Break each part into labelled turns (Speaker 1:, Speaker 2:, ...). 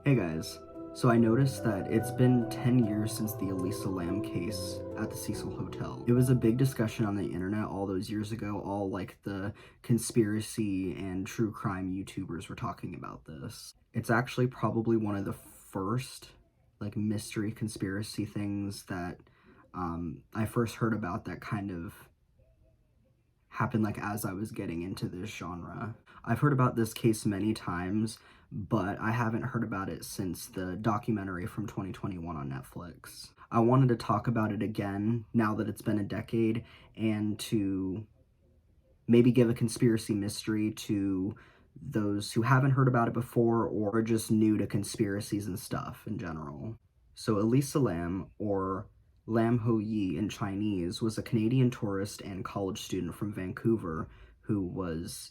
Speaker 1: Hey guys, so I noticed that it's been 10 years since the Elisa Lam case at the Cecil Hotel. It was a big discussion on the internet all those years ago. All like the conspiracy and true crime YouTubers were talking about this. It's actually probably one of the first like mystery conspiracy things that I first heard about that kind of happened like as I was getting into this genre. I've heard about this case many times, but I haven't heard about it since the documentary from 2021 on Netflix. I wanted to talk about it again now that it's been a decade and to maybe give a conspiracy mystery to those who haven't heard about it before or are just new to conspiracies and stuff in general. So Elisa Lam, or Lam Ho Yi in Chinese, was a Canadian tourist and college student from Vancouver who was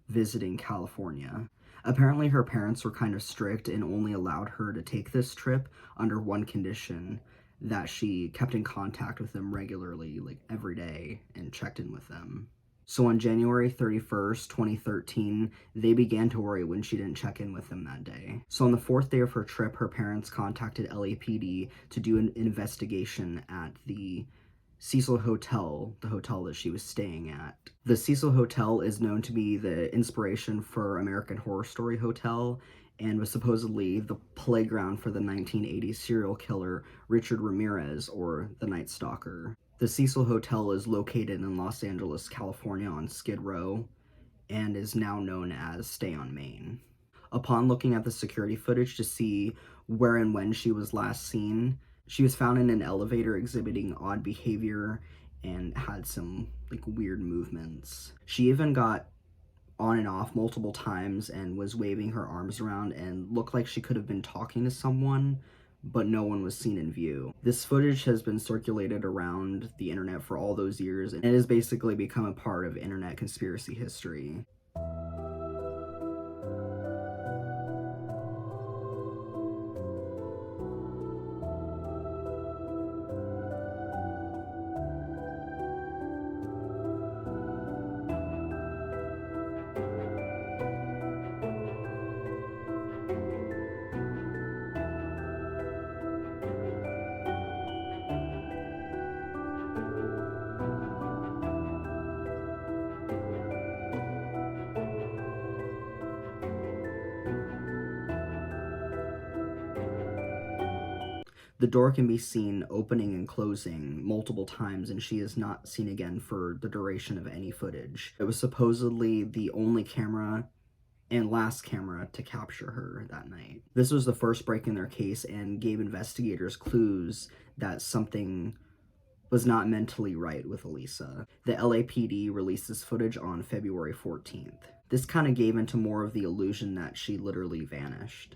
Speaker 1: visiting California. Apparently her parents were kind of strict and only allowed her to take this trip under one condition, that she kept in contact with them regularly, like every day, and checked in with them. So on January 31st, 2013, they began to worry when she didn't check in with them that day. So on the fourth day of her trip, her parents contacted LAPD to do an investigation at the Cecil Hotel, the hotel that she was staying at. The Cecil Hotel is known to be the inspiration for American Horror Story Hotel and was supposedly the playground for the 1980s serial killer Richard Ramirez, or the Night Stalker. The Cecil Hotel is located in Los Angeles, California on Skid Row and is now known as Stay on Main. Upon looking at the security footage to see where and when she was last seen, she was found in an elevator exhibiting odd behavior and had some like weird movements. She even got on and off multiple times and was waving her arms around and looked like she could have been talking to someone, but no one was seen in view. This footage has been circulated around the internet for all those years, and it has basically become a part of internet conspiracy history. The door can be seen opening and closing multiple times, and she is not seen again for the duration of any footage. It was supposedly the only camera and last camera to capture her that night. This was the first break in their case and gave investigators clues that something was not mentally right with Elisa. The LAPD released this footage on February 14th. This kind of gave into more of the illusion that she literally vanished.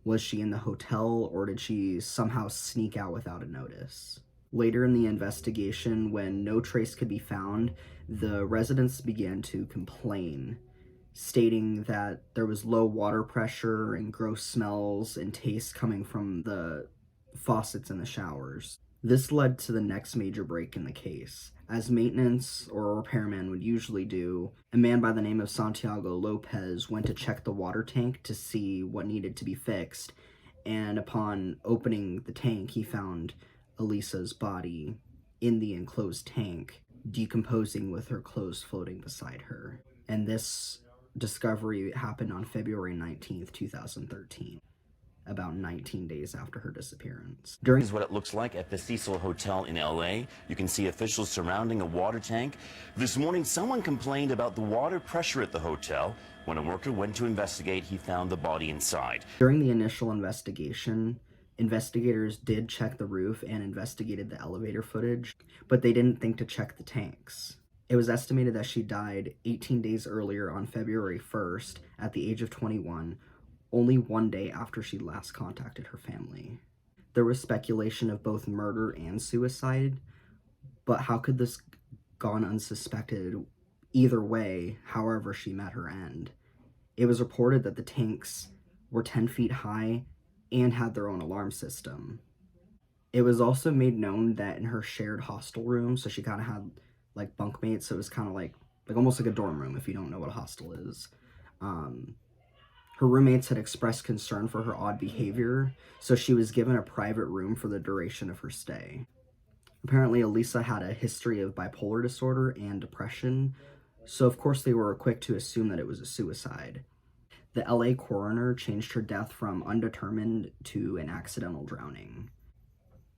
Speaker 1: Was she in the hotel, or did she somehow sneak out without a notice? Later in the investigation, when no trace could be found, the residents began to complain, stating that there was low water pressure and gross smells and tastes coming from the faucets in the showers. This led to the next major break in the case. As maintenance or a repairman would usually do, a man by the name of Santiago Lopez went to check the water tank to see what needed to be fixed, and upon opening the tank, he found Elisa's body in the enclosed tank, decomposing with her clothes floating beside her. And this discovery happened on February 19th, 2013, about 19 days after her disappearance.
Speaker 2: This is what it looks like at the Cecil Hotel in LA. You can see officials surrounding a water tank. This morning, someone complained about the water pressure at the hotel. When a worker went to investigate, he found the body inside.
Speaker 1: During the initial investigation, investigators did check the roof and investigated the elevator footage, but they didn't think to check the tanks. It was estimated that she died 18 days earlier on February 1st at the age of 21, only one day after she last contacted her family. There was speculation of both murder and suicide, but how could this gone unsuspected either way, however she met her end? It was reported that the tanks were 10 feet high and had their own alarm system. It was also made known that in her shared hostel room, so she kind of had like bunkmates, so it was kind of like almost like a dorm room if you don't know what a hostel is. Her roommates had expressed concern for her odd behavior, so she was given a private room for the duration of her stay. Apparently, Elisa had a history of bipolar disorder and depression, so of course they were quick to assume that it was a suicide. The LA coroner changed her death from undetermined to an accidental drowning,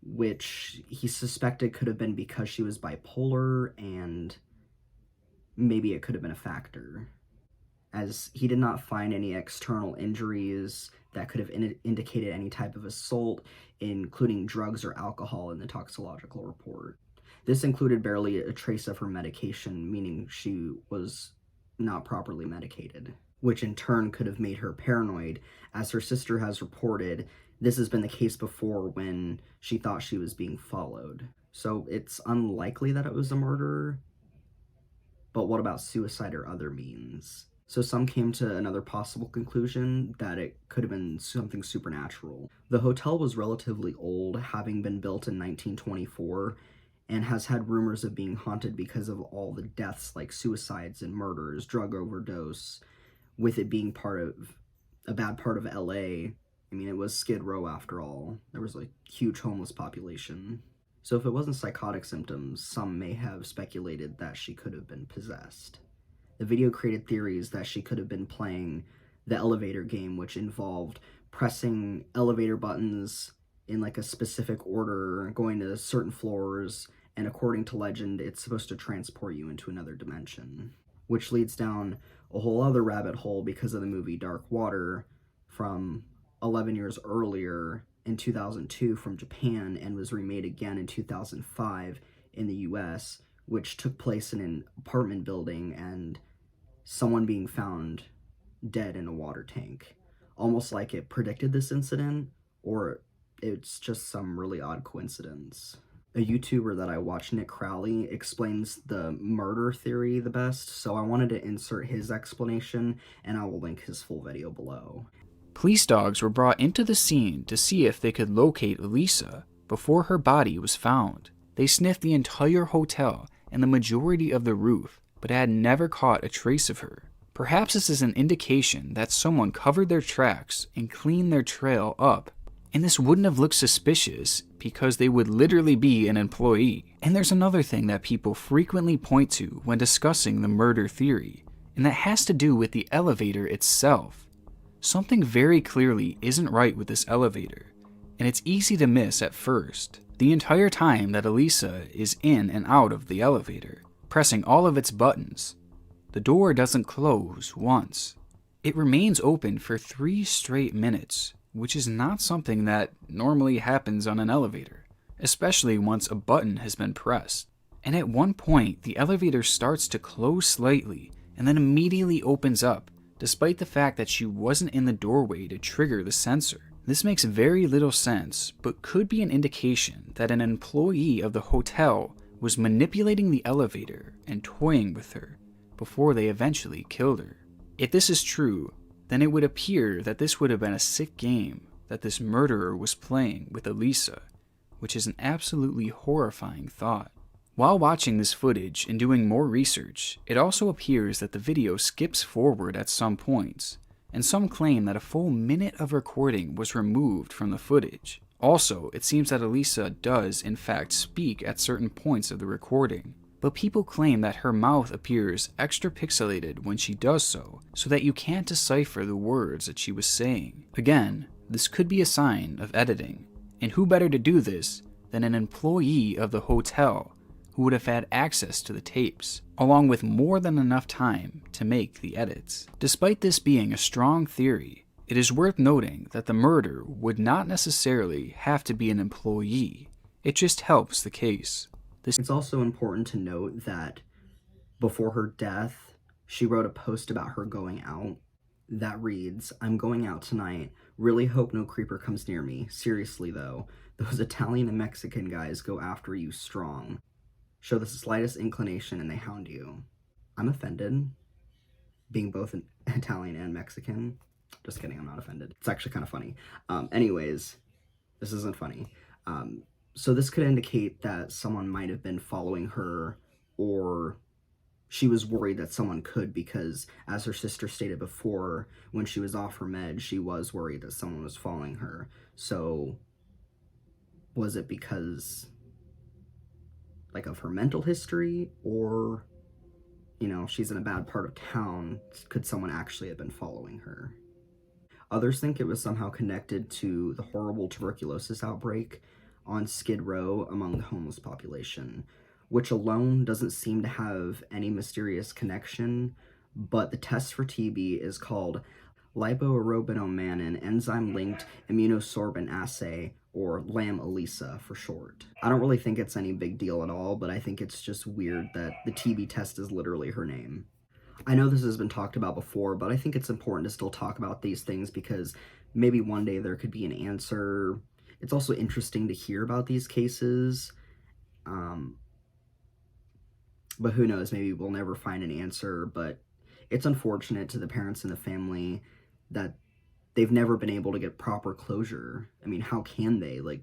Speaker 1: which he suspected could have been because she was bipolar, and maybe it could have been a factor, as he did not find any external injuries that could have indicated any type of assault, including drugs or alcohol in the toxicological report. This included barely a trace of her medication, meaning she was not properly medicated, which in turn could have made her paranoid. As her sister has reported, this has been the case before when she thought she was being followed. So it's unlikely that it was a murder, but what about suicide or other means? So some came to another possible conclusion, that it could have been something supernatural. The hotel was relatively old, having been built in 1924, and has had rumors of being haunted because of all the deaths like suicides and murders, drug overdose, with it being part of a bad part of LA. I mean, it was Skid Row after all. There was a huge homeless population. So if it wasn't psychotic symptoms, some may have speculated that she could have been possessed. The video created theories that she could have been playing the elevator game, which involved pressing elevator buttons in like a specific order, going to certain floors, and according to legend, it's supposed to transport you into another dimension, which leads down a whole other rabbit hole because of the movie Dark Water from 11 years earlier in 2002 from Japan, and was remade again in 2005 in the US, which took place in an apartment building and someone being found dead in a water tank. Almost like it predicted this incident, or it's just some really odd coincidence. A YouTuber that I watch, Nick Crowley, explains the murder theory the best, so I wanted to insert his explanation, and I will link his full video below.
Speaker 3: Police dogs were brought into the scene to see if they could locate Elisa before her body was found. They sniffed the entire hotel and the majority of the roof, but had never caught a trace of her. Perhaps this is an indication that someone covered their tracks and cleaned their trail up, and this wouldn't have looked suspicious because they would literally be an employee. And there's another thing that people frequently point to when discussing the murder theory, and that has to do with the elevator itself. Something very clearly isn't right with this elevator, and it's easy to miss at first. The entire time that Elisa is in and out of the elevator, pressing all of its buttons, the door doesn't close once. It remains open for 3 straight minutes, which is not something that normally happens on an elevator, especially once a button has been pressed. And at one point, the elevator starts to close slightly and then immediately opens up, despite the fact that she wasn't in the doorway to trigger the sensor. This makes very little sense, but could be an indication that an employee of the hotel was manipulating the elevator and toying with her before they eventually killed her. If this is true, then it would appear that this would have been a sick game that this murderer was playing with Elisa, which is an absolutely horrifying thought. While watching this footage and doing more research, it also appears that the video skips forward at some points, and some claim that a full minute of recording was removed from the footage. Also, it seems that Elisa does in fact speak at certain points of the recording, but people claim that her mouth appears extra pixelated when she does so that you can't decipher the words that she was saying. Again, this could be a sign of editing, and who better to do this than an employee of the hotel who would have had access to the tapes, along with more than enough time to make the edits. Despite this being a strong theory, it is worth noting that the murder would not necessarily have to be an employee. It just helps the case.
Speaker 1: It's also important to note that before her death, she wrote a post about her going out that reads, "I'm going out tonight. Really hope no creeper comes near me. Seriously though, those Italian and Mexican guys go after you strong. Show the slightest inclination and they hound you." I'm offended, being both an Italian and Mexican. Just kidding, I'm not offended. It's actually kind of funny. Anyways, this isn't funny. So this could indicate that someone might have been following her or she was worried that someone could, because as her sister stated before, when she was off her med, she was worried that someone was following her. So was it because like of her mental history, or she's in a bad part of town, could someone actually have been following her? Others think it was somehow connected to the horrible tuberculosis outbreak on Skid Row among the homeless population, which alone doesn't seem to have any mysterious connection, but the test for TB is called lipoarabinomannan enzyme-linked immunosorbent assay, or Lam Elisa for short. I don't really think it's any big deal at all, but I think it's just weird that the TB test is literally her name. I know this has been talked about before, but I think it's important to still talk about these things because maybe one day there could be an answer. It's also interesting to hear about these cases, but who knows, maybe we'll never find an answer. But it's unfortunate to the parents and the family that they've never been able to get proper closure. I mean, how can they? Like,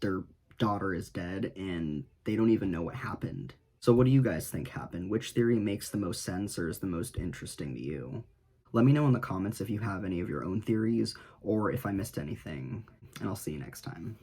Speaker 1: their daughter is dead and they don't even know what happened. So what do you guys think happened? Which theory makes the most sense or is the most interesting to you? Let me know in the comments if you have any of your own theories or if I missed anything, and I'll see you next time.